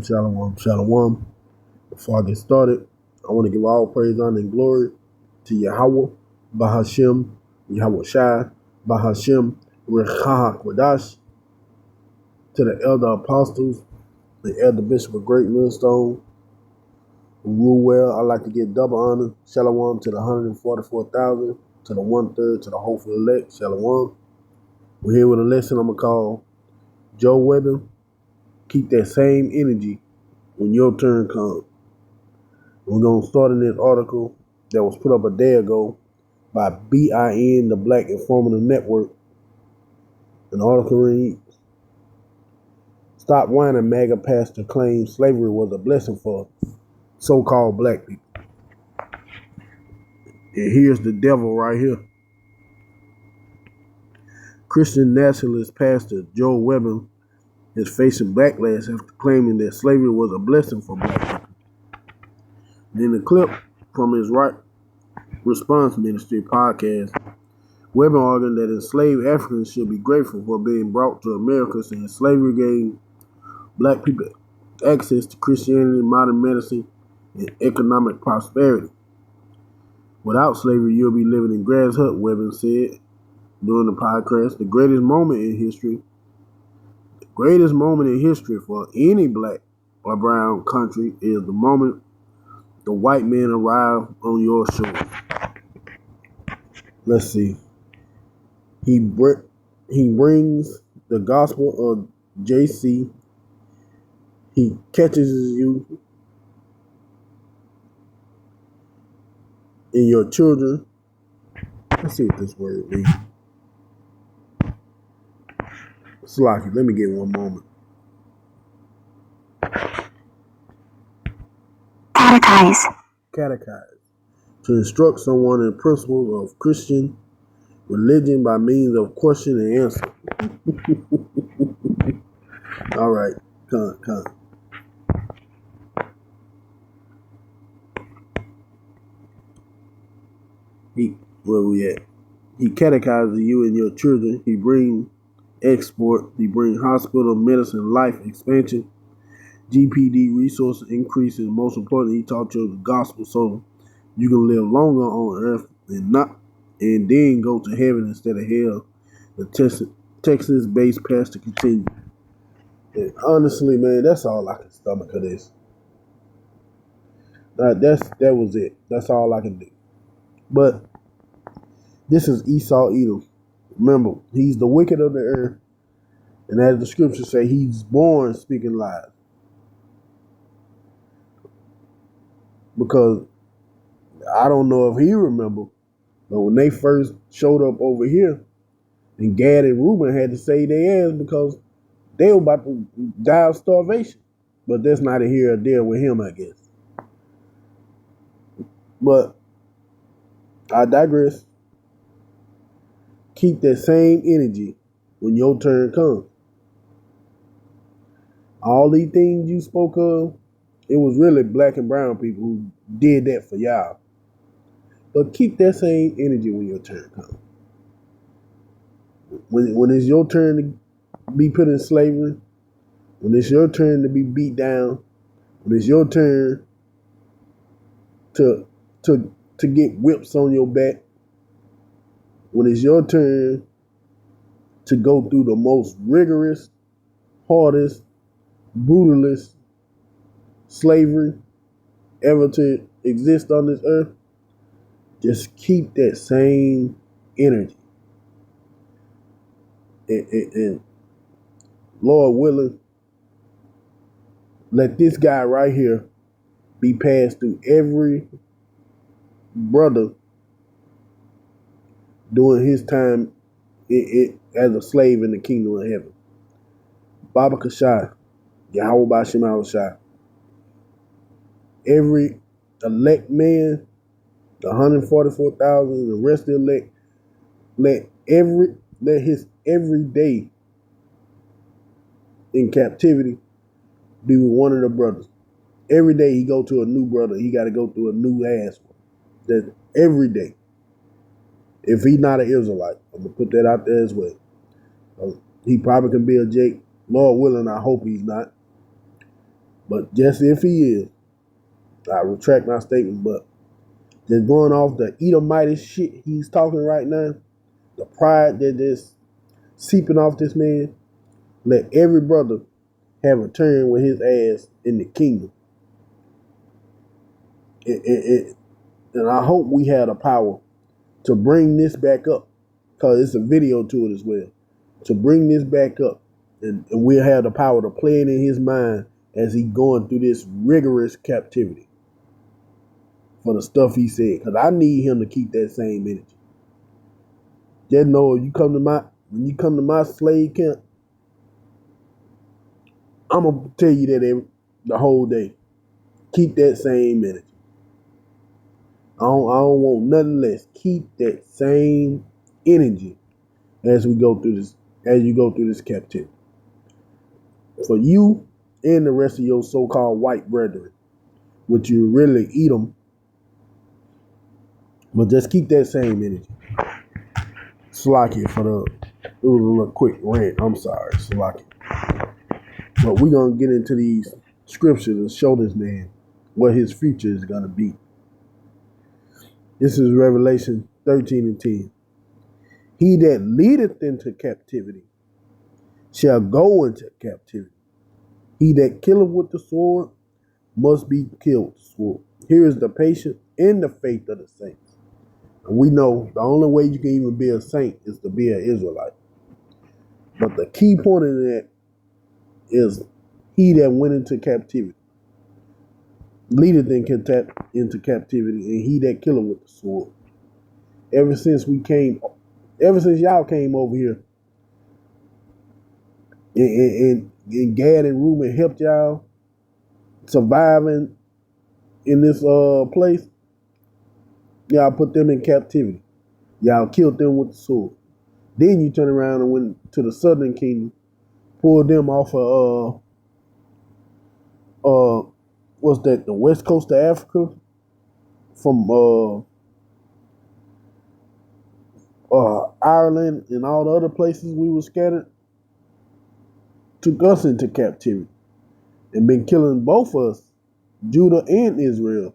Shalom, shalom. Before I get started, I want to give all praise, honor, and glory to Yahweh, Bahashem, Yahweh Shai, Bahashem, Rechah Kwadash, to the elder apostles, the elder bishop of Great Millstone, who rule well. I'd like to give double honor, shalom, to the 144,000, to the 1/3, to the hopeful elect, shalom. We're here with a lesson I'm going to call Joe Webbing. Keep that same energy when your turn comes. We're going to start in this article that was put up a day ago by BIN, the Black Informative Network. An article reads, "Stop whining, MAGA pastor claims slavery was a blessing for so-called black people." And here's the devil right here. Christian nationalist pastor Joe Webbing is facing backlash after claiming that slavery was a blessing for black people. In the clip from his Right Response Ministry podcast, Webbing argued that enslaved Africans should be grateful for being brought to America since slavery gave black people access to Christianity, modern medicine, and economic prosperity. Without slavery, you'll be living in grass hut, Webbing said during the podcast. The greatest moment in history for any black or brown country is the moment the white men arrive on your shores. Let's see. He brings the gospel of JC. He catches you and your children. Let's see what this word means. Slocky, let me get one moment. Catechize. To instruct someone in principles of Christian religion by means of question and answer. All right, come. Where we at? He catechizes you and your children. He bring export. He bring hospital, medicine, life expansion, GPD resource increase, and most importantly, he taught you the gospel so you can live longer on earth and then go to heaven instead of hell. The Texas-based pastor continued. And honestly, man, that's all I can stomach of this. That was it. That's all I can do. But this is Esau Edom. Remember, he's the wicked of the earth. And as the scriptures say, he's born speaking lies. Because I don't know if he remember, but when they first showed up over here, and Gad and Reuben had to save their ass because they were about to die of starvation. But that's neither here or there with him, I guess. But I digress. Keep that same energy when your turn comes. All these things you spoke of, it was really black and brown people who did that for y'all. But keep that same energy when your turn comes. When it's your turn to be put in slavery, when it's your turn to be beat down, when it's your turn to get whips on your back, when it's your turn to go through the most rigorous, hardest, brutalist slavery ever to exist on this earth, just keep that same energy. And Lord willing, let this guy right here be passed through every brother during his time as a slave in the kingdom of heaven. Baba Kashai, Yahweh Bashem Shai. Every elect man, the 144,000, the rest of the elect, let his every day in captivity be with one of the brothers. Every day he go to a new brother, he got to go through a new ass one. That's every day. If he's not an Israelite, I'm going to put that out there as well. He probably can be a Jake. Lord willing, I hope he's not. But just if he is, I retract my statement. But just going off the Edomite shit he's talking right now, the pride that is seeping off this man, let every brother have a turn with his ass in the kingdom. And I hope we have the power to bring this back up, because it's a video to it as well, to bring this back up. And we'll have the power to play it in his mind as he going through this rigorous captivity for the stuff he said. Because I need him to keep that same energy. Just know when you come to my slave camp, I'm going to tell you that the whole day. Keep that same energy. I don't want nothing less. Keep that same energy as you go through this captivity. For you and the rest of your so-called white brethren, which you really eat them, but just keep that same energy. Slacky it was a little quick rant. I'm sorry, Slacky. But we're going to get into these scriptures and show this man what his future is going to be. This is Revelation 13 and 10. He that leadeth into captivity shall go into captivity. He that killeth with the sword must be killed with the sword. Here is the patience and the faith of the saints. And we know the only way you can even be a saint is to be an Israelite. But the key point in that is he that went into captivity, leadeth into captivity, and he that killeth with the sword. Ever since y'all came over here, and Gad and Reuben helped y'all surviving in this place, y'all put them in captivity. Y'all killed them with the sword. Then you turn around and went to the southern kingdom, pulled them off of what's that, the west coast of Africa, from Ireland and all the other places we were scattered, took us into captivity and been killing both us, Judah and Israel,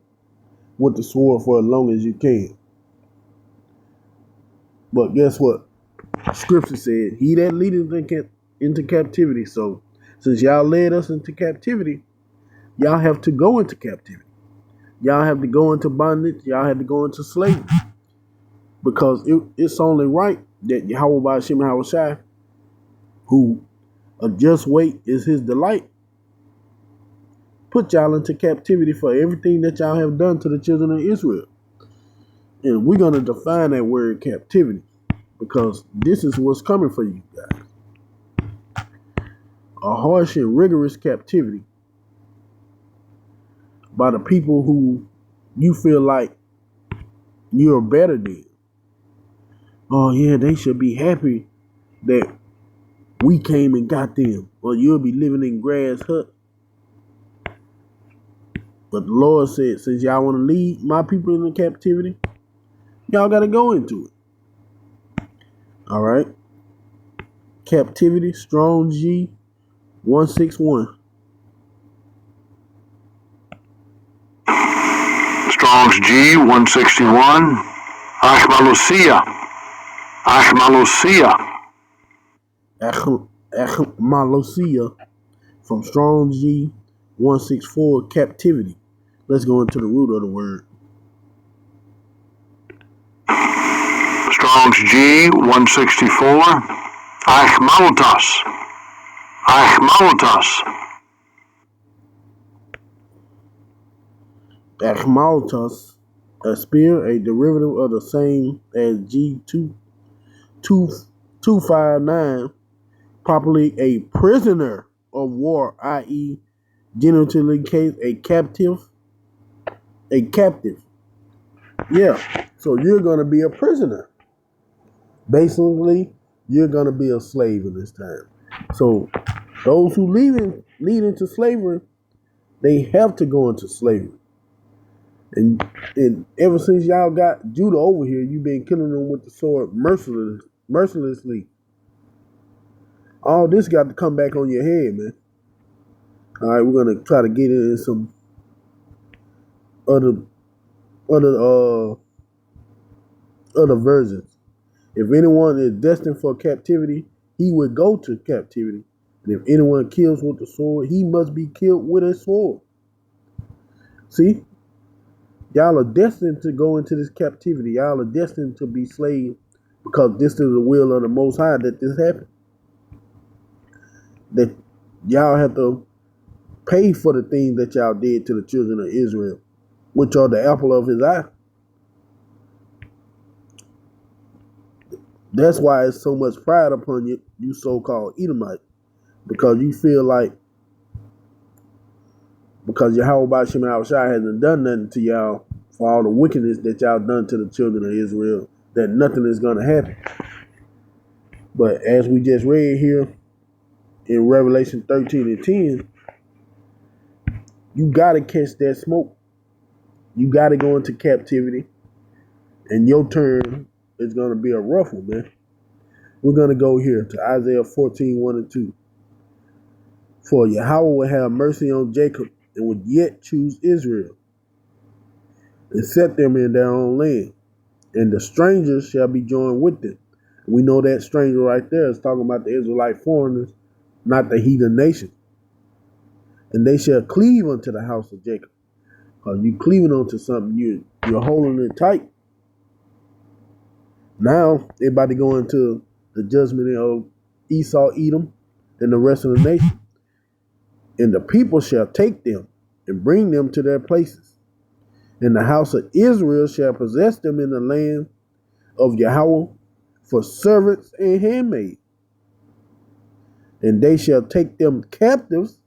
with the sword for as long as you can. But guess what? Scripture said, he that leadeth into captivity. So since y'all led us into captivity, y'all have to go into captivity. Y'all have to go into bondage. Y'all have to go into slavery. Because it's only right that Yahweh Ba'ashem Yahushai, who a just weight is his delight, put y'all into captivity for everything that y'all have done to the children of Israel. And we're going to define that word captivity, because this is what's coming for you guys. A harsh and rigorous captivity by the people who you feel like you're better than. Oh yeah, they should be happy that we came and got them. Or you'll be living in grass hut. But the Lord said, since y'all want to lead my people into captivity, y'all got to go into it. All right. Captivity, Strong G 161. Strong's G 161. Achmalusia. Achmalosia from Strong G 164. Captivity. Let's go into the root of the word. Strong's G 164. Achmalutas. Achmalutas, a spear, a derivative of the same as G259, properly a prisoner of war, i.e., genitively case, a captive. Yeah, so you're going to be a prisoner. Basically, you're going to be a slave in this time. So those who lead into slavery, they have to go into slavery. And ever since y'all got Judah over here, you've been killing them with the sword mercilessly. All this got to come back on your head, man. All right, we're gonna try to get into some other other uh other versions. If anyone is destined for captivity, he would go to captivity. And if anyone kills with the sword, he must be killed with a sword. See, y'all are destined to go into this captivity. Y'all are destined to be slaves because this is the will of the Most High that this happened. That y'all have to pay for the things that y'all did to the children of Israel, which are the apple of his eye. That's why it's so much pride upon you, you so-called Edomite, because you feel like because Yahweh Shema Shai hasn't done nothing to y'all for all the wickedness that y'all done to the children of Israel, that nothing is going to happen. But as we just read here in Revelation 13 and 10, you got to catch that smoke. You got to go into captivity, and your turn is going to be a rough one, man. We're going to go here to Isaiah 14, 1 and 2. For Yahweh will have mercy on Jacob and would yet choose Israel and set them in their own land. And the strangers shall be joined with them. We know that stranger right there is talking about the Israelite foreigners, not the heathen nation. And they shall cleave unto the house of Jacob. Because you cleaving onto something, you're holding it tight. Now, they're about to go into the judgment of Esau, Edom, and the rest of the nation. And the people shall take them and bring them to their places. And the house of Israel shall possess them in the land of Yahweh for servants and handmaids. And they shall take them captives.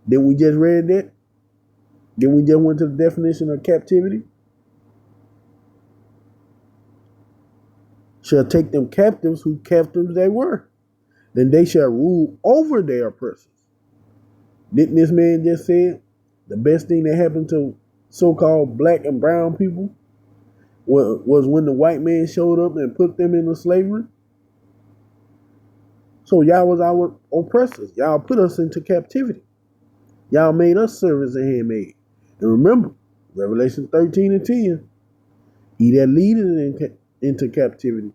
Then we just read that. Then we just went to the definition of captivity. Shall take them captives who captives they were. Then they shall rule over their oppressors. Didn't this man just say the best thing that happened to so-called black and brown people was when the white man showed up and put them into slavery? So y'all was our oppressors. Y'all put us into captivity. Y'all made us servants and handmaids. And remember, Revelation 13 and 10, he that leadeth into captivity,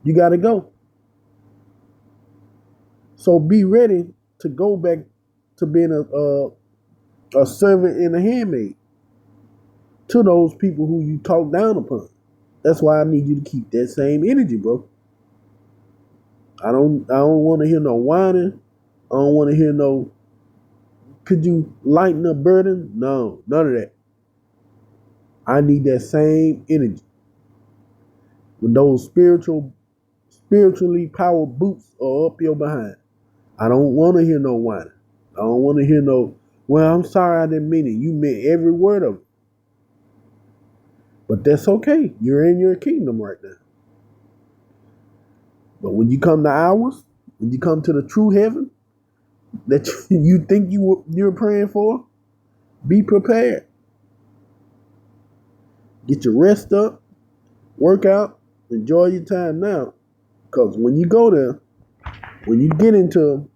you got to go. So be ready to go back to being a servant and a handmaid to those people who you talk down upon. That's why I need you to keep that same energy, bro. I don't want to hear no whining. I don't want to hear no, could you lighten a burden? No, none of that. I need that same energy. When those spiritually powered boots are up your behind. I don't want to hear no whining. I don't want to hear no, well, I'm sorry I didn't mean it. You meant every word of it. But that's okay. You're in your kingdom right now. But when you come to ours, when you come to the true heaven that you think you're praying for, be prepared. Get your rest up, work out, enjoy your time now. Because when you go there, when you get into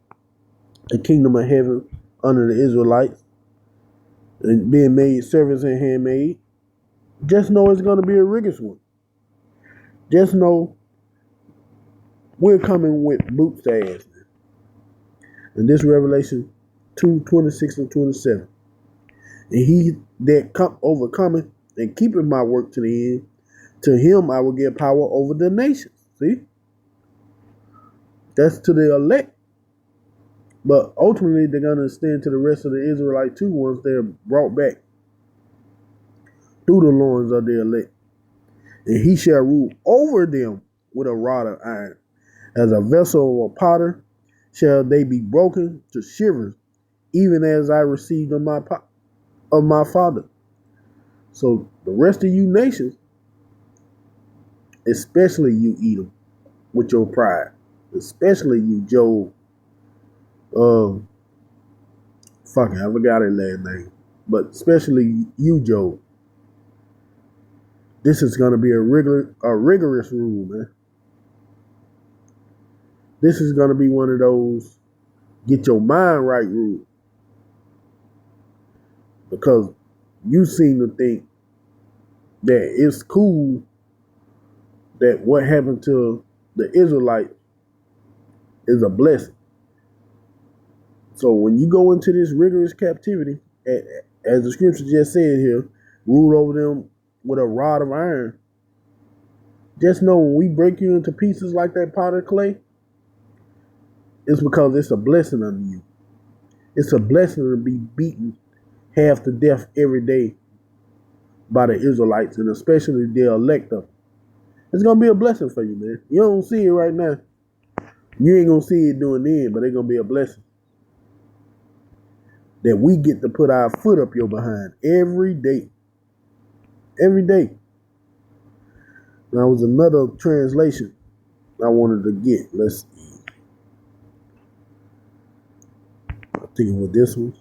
the kingdom of heaven under the Israelites and being made servants and handmaid, just know it's going to be a rigorous one. Just know we're coming with boots to ass. And this Revelation 2:26 and 27. And he that overcometh and keepeth my work to the end, to him I will give power over the nations. See? That's to the elect. But ultimately, they're going to extend to the rest of the Israelites too once they're brought back through the loins of the elect. And he shall rule over them with a rod of iron. As a vessel of a potter shall they be broken to shivers, even as I received of my father. So the rest of you nations, especially you Edom, with your pride, especially you Job, I forgot his last name, but especially you Job. This is going to be a rigorous rule, man. This is going to be one of those get your mind right rule. because you seem to think that it's cool that what happened to the Israelites is a blessing. So when you go into this rigorous captivity, as the scripture just said here, rule over them with a rod of iron, just know when we break you into pieces like that pot of clay, it's because it's a blessing unto you. It's a blessing to be beaten half to death every day by the Israelites, and especially the elect of them. It's going to be a blessing for you, man. You don't see it right now. You ain't going to see it doing the end, but it's going to be a blessing that we get to put our foot up your behind every day. Every day. Now, was another translation I wanted to get. Let's see. I'm thinking with this one.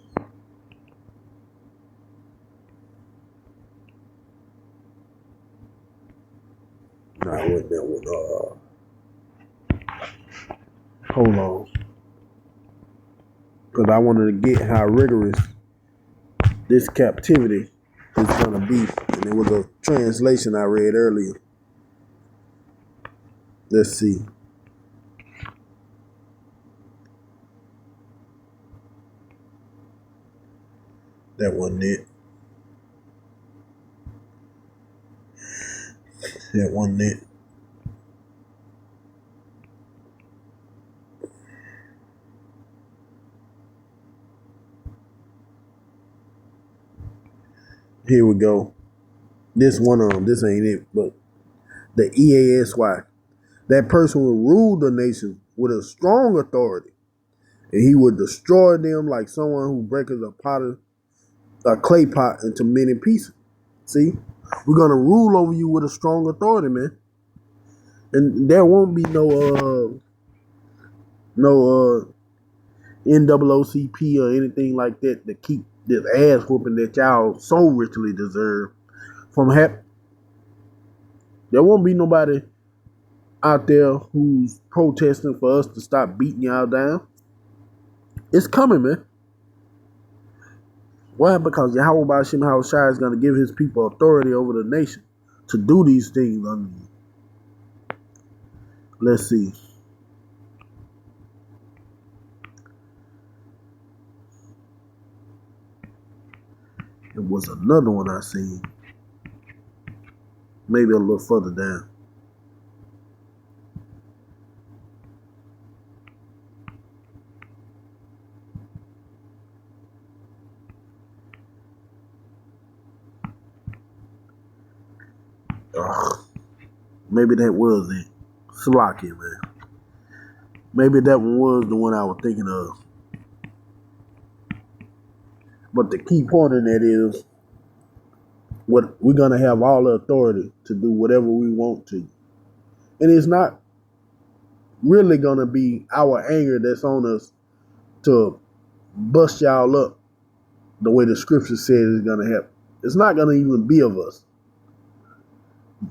Nah, it wasn't that one. Hold on. Because I wanted to get how rigorous this captivity is going to be. And it was a translation I read earlier. Let's see. That wasn't it. That wasn't it. Here we go. This one of them. This ain't it, but the EASY. That person will rule the nation with a strong authority, and he would destroy them like someone who breaks a clay pot into many pieces. See, we're gonna rule over you with a strong authority, man, and there won't be no NAACP or anything like that to keep this ass whooping that y'all so richly deserve from happening. There won't be nobody out there who's protesting for us to stop beating y'all down. It's coming, man. Why? Because Yahweh Bashim Hawashai is going to give his people authority over the nation to do these things under you. Let's see. It was another one I seen. Maybe a little further down. Maybe that was it. Slocky, man. Maybe that one was the one I was thinking of. But the key point in that is what we're gonna have all the authority to do whatever we want to. And it's not really gonna be our anger that's on us to bust y'all up the way the scripture says it's gonna happen. It's not gonna even be of us.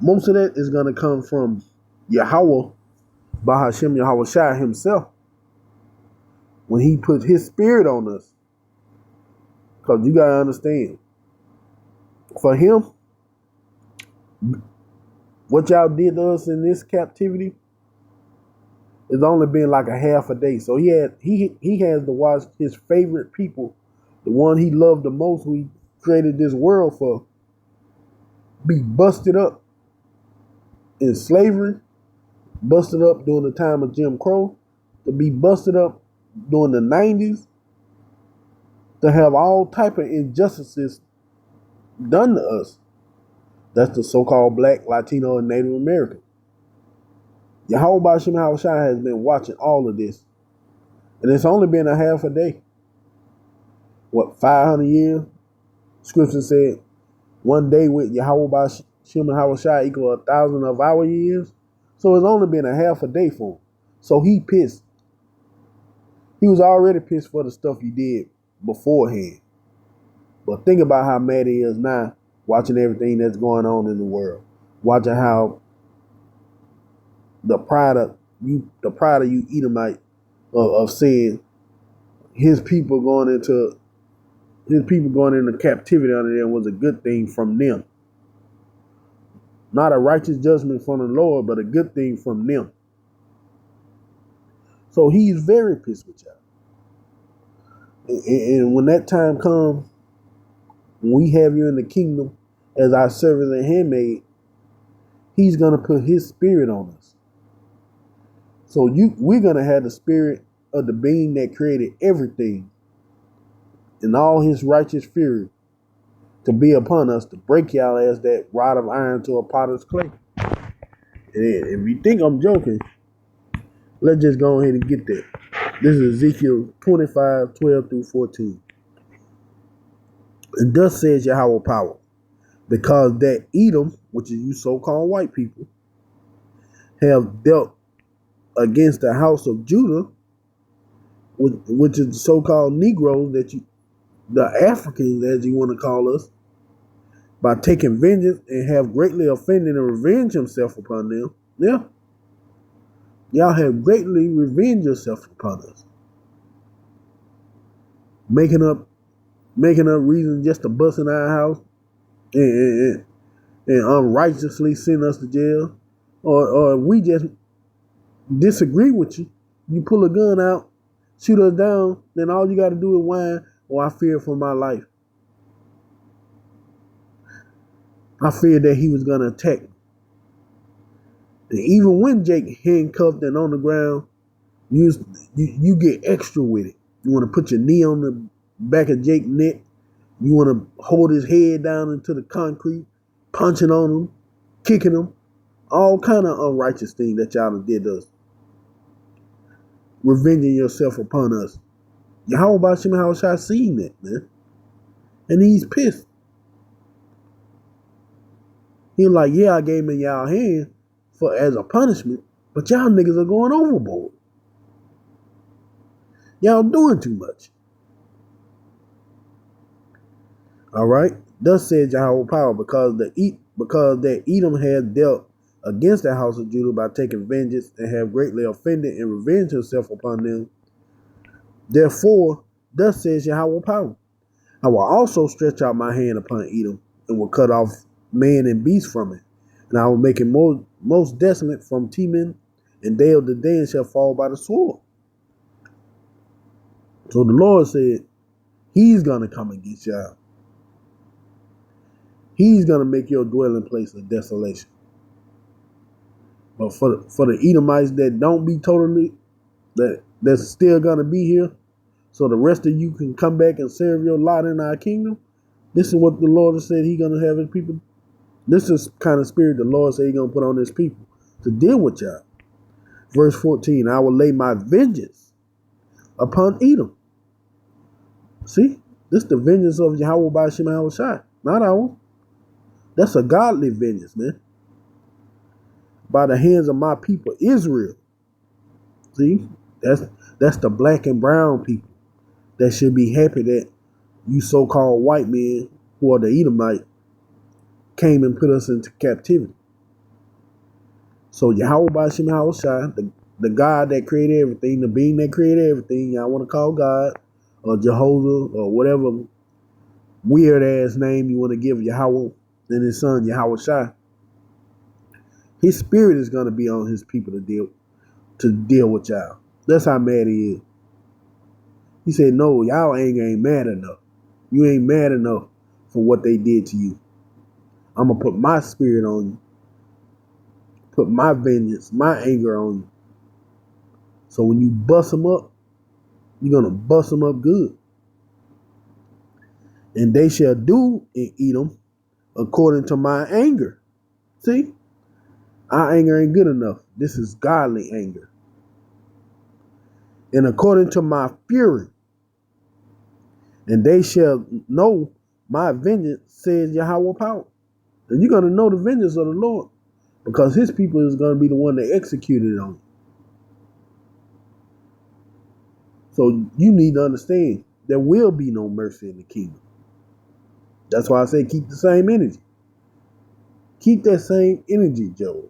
Most of that is gonna come from Yahweh, Bahashim Yahawashi himself, when he put his spirit on us. Because you gotta understand, for him, what y'all did to us in this captivity it's only been like a half a day. So he has to watch his favorite people, the one he loved the most, who he created this world for, be busted up in slavery, busted up during the time of Jim Crow, to be busted up during the 90s, to have all type of injustices done to us. That's the so-called Black, Latino, and Native American. Yahweh Bashim Hawashai has been watching all of this. And it's only been a half a day. What, 500 years? Scripture said, one day with Yahweh Bashim Hawashai equal 1,000 of our years. So it's only been a half a day for him. So he pissed. He was already pissed for the stuff he did beforehand. But think about how mad he is now, watching everything that's going on in the world. Watching how the pride of you Edomite of saying his people going into His people going into captivity under them was a good thing from them. Not a righteous judgment from the Lord, but a good thing from them. So he's very pissed with y'all. And when that time comes, when we have you in the kingdom as our servant and handmaid, he's going to put his spirit on us. So we're going to have the spirit of the being that created everything and all his righteous fury to be upon us to break y'all as that rod of iron to a potter's clay. And if you think I'm joking, let's just go ahead and get that. This is Ezekiel 25, 12 through 14. And thus says Yahweh power, because that Edom, which is you so-called white people, have dealt against the house of Judah, which is the so-called Negroes, the Africans, as you want to call us, by taking vengeance and have greatly offended and revenged himself upon them. Yeah. Y'all have greatly revenged yourself upon us. Making up reasons just to bust in our house and unrighteously send us to jail. Or we just disagree with you. You pull a gun out, shoot us down, then all you got to do is whine, I fear for my life. I feared that he was going to attack me. And even when Jake handcuffed and on the ground, you get extra with it. You want to put your knee on the back of Jake's neck. You want to hold his head down into the concrete, punching on him, kicking him. All kind of unrighteous things that y'all did to us. Revenging yourself upon us. How about Shem Hawashai seen that, man? And he's pissed. He's like, yeah, I gave him in y'all hand as a punishment, but y'all niggas are going overboard. Y'all doing too much. All right. Thus said Yahweh power, because that Edom had dealt against the house of Judah by taking vengeance and have greatly offended and revenged himself upon them. Therefore, thus says Yahweh power, I will also stretch out my hand upon Edom and will cut off man and beast from it, and I will make it most desolate from Teman, and Dale the Dan shall fall by the sword. So the Lord said, he's going to come against y'all. He's going to make your dwelling place a desolation. But for the Edomites that don't be totally, that's still going to be here, so the rest of you can come back and serve your lot in our kingdom, this is what the Lord has said he's going to have his people. This is the kind of spirit the Lord said he's going to put on his people to deal with y'all. Verse 14, I will lay my vengeance upon Edom. See, this is the vengeance of Yahweh by Shem Hawashai, not ours. That's a godly vengeance, man. By the hands of my people, Israel. See, that's the black and brown people that should be happy that you so-called white men who are the Edomite came and put us into captivity. So Yahweh by Shem Hawashai, the God that created everything, the being that created everything, y'all want to call God or Jehovah or whatever weird ass name you want to give Yahweh and his son Yahawashi, his spirit is going to be on his people to deal with y'all. That's how mad he is. He said, no, y'all ain't mad enough. You ain't mad enough for what they did to you. I'm going to put my spirit on you. Put my vengeance, my anger on you. So when you bust them up, you're going to bust them up good. And they shall do in Edom according to my anger. See? Our anger ain't good enough. This is godly anger. And according to my fury. And they shall know my vengeance, says Yahweh power. And you're going to know the vengeance of the Lord, because his people is going to be the one that executed it on you. So you need to understand there will be no mercy in the kingdom. That's why I say keep the same energy. Keep that same energy, Joel,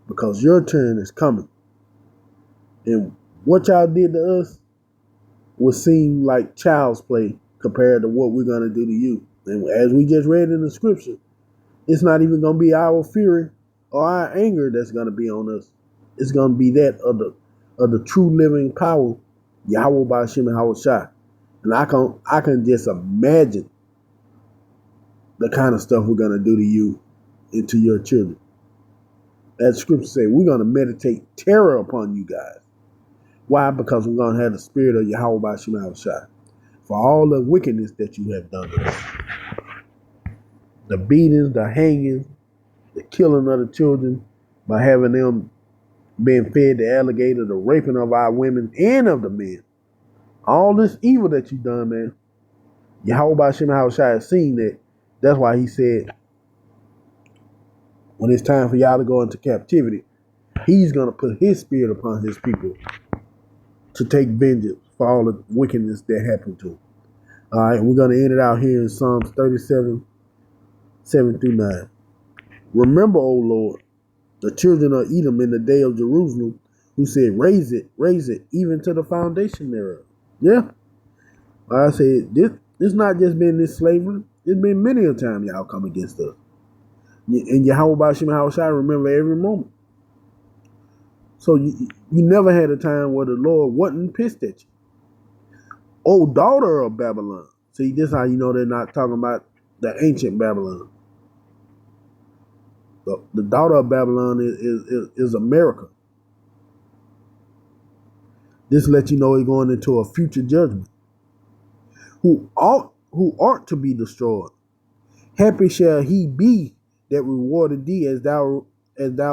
because your turn is coming. And what y'all did to us would seem like child's play compared to what we're going to do to you. And as we just read in the scripture, it's not even going to be our fury or our anger that's going to be on us. It's going to be that of the true living power, Yahweh Ba'ashem and Hawashai. And I can just imagine the kind of stuff we're going to do to you and to your children. As scripture says, we're going to meditate terror upon you guys. Why? Because we're going to have the spirit of Yahweh Ba'ashem and Hawashai for all the wickedness that you have done to us. The beatings, the hangings, the killing of the children by having them being fed to alligator, the raping of our women and of the men. All this evil that you've done, man. Yahweh Ba'ashem Hawashai has seen that. That's why he said, when it's time for y'all to go into captivity, he's going to put his spirit upon his people to take vengeance for all the wickedness that happened to him. All right, and we're going to end it out here in Psalms 37, 7 through 9. Remember, O Lord, the children of Edom in the day of Jerusalem, who said, raise it, even to the foundation thereof. Yeah. Like I said, this not just been this slavery. It's been many a time y'all come against us. And Yahweh Ba'ashem Hawashai remember every moment. So you never had a time where the Lord wasn't pissed at you. Oh, daughter of Babylon. See, this is how you know they're not talking about the ancient Babylon. The daughter of Babylon is America. This lets you know he's going into a future judgment. Who ought to be destroyed. Happy shall he be that rewarded thee as thou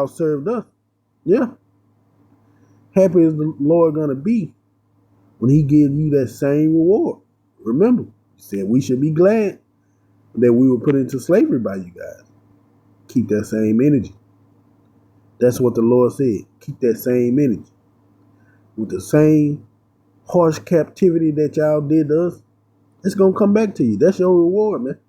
served us. Yeah. Happy is the Lord going to be when he gives you that same reward. Remember, he said we should be glad that we were put into slavery by you guys. Keep that same energy. That's what the Lord said. Keep that same energy. With the same harsh captivity that y'all did to us, it's going to come back to you. That's your reward, man.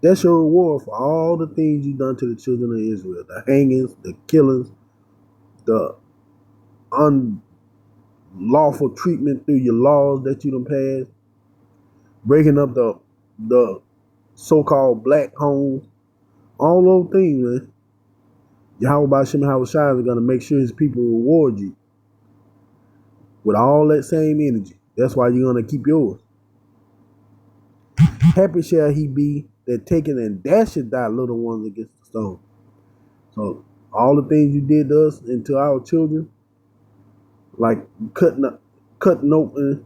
That's your reward for all the things you've done to the children of Israel. The hangings, the killings, the unlawful treatment through your laws that you done passed, breaking up the so-called black homes, all those things, man. Yahweh Ba'ashem Hawashai is going to make sure his people reward you with all that same energy. That's why you're going to keep yours. Happy shall he be that taketh and dasheth thy little ones against the stone. So all the things you did to us and to our children, like cutting open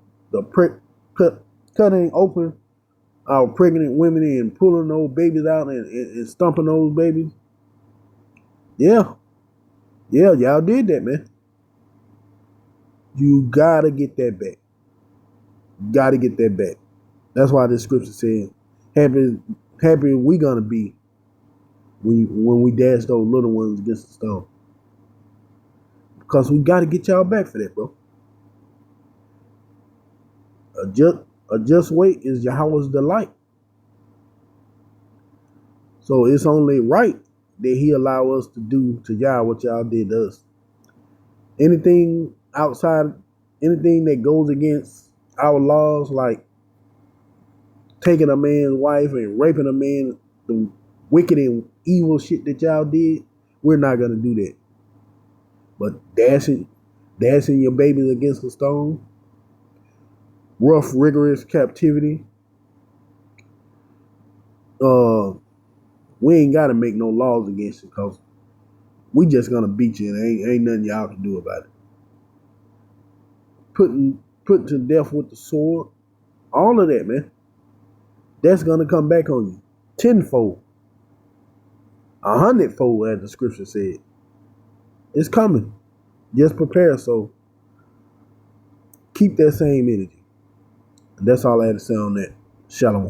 cutting open our pregnant women and pulling those babies out and stumping those babies. Yeah, y'all did that, man. You gotta get that back. Gotta get that back. That's why this scripture said, happy we gonna be when we dash those little ones against the stone. Because we gotta get y'all back for that, bro. A just wait is Yahweh's delight. So it's only right that he allow us to do to y'all what y'all did to us. Anything that goes against our laws, like taking a man's wife and raping a man, the wicked and evil shit that y'all did, we're not going to do that. But dashing your babies against the stone, rough, rigorous captivity, we ain't got to make no laws against it because we just going to beat you and ain't nothing y'all can do about it. Put to death with the sword, all of that, man. That's going to come back on you tenfold, 100-fold, as the scripture said. It's coming. Just prepare. So keep that same energy. And that's all I had to say on that. Shalom.